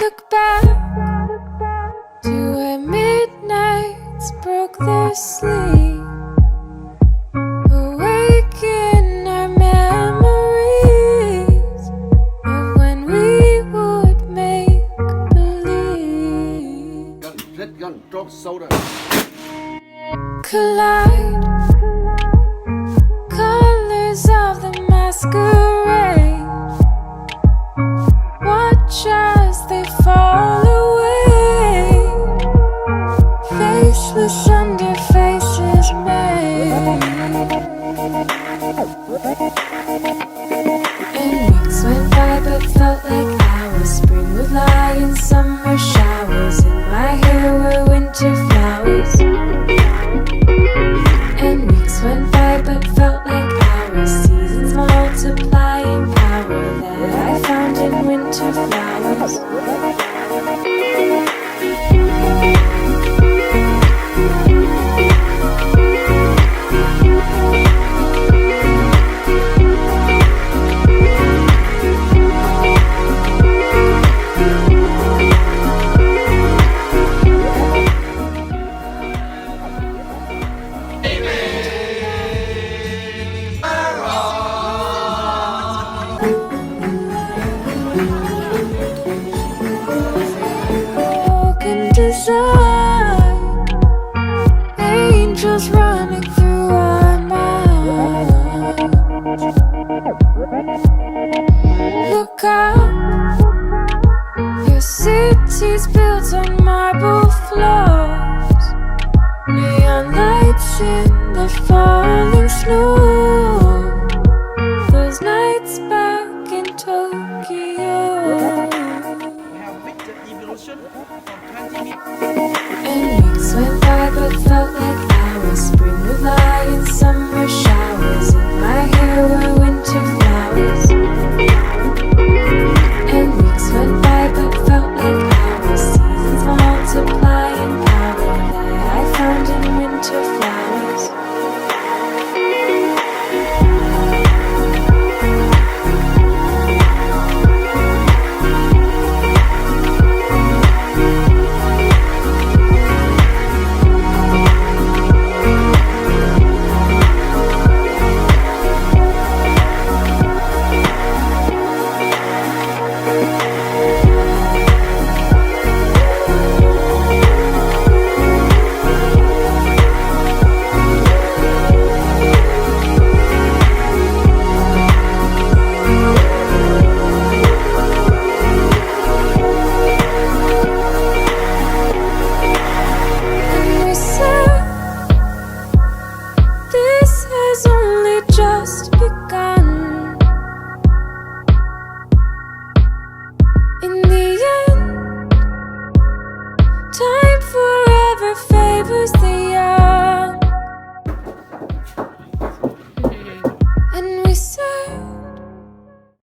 Look back to where midnights broke their sleep, awaken our memories of when we would make believe. Collide, colors of the masquerade. Watch as they fall away, faceless under faces made. And weeks went by but felt like hours. Spring would lie in summer showers. In my hair were winter flowers. And weeks went by but felt like hours. Seasons multiplying power that I found in winter flowers. Design, angels running through our minds. Look up, your city's built on marble floors, neon lights in the falling snow.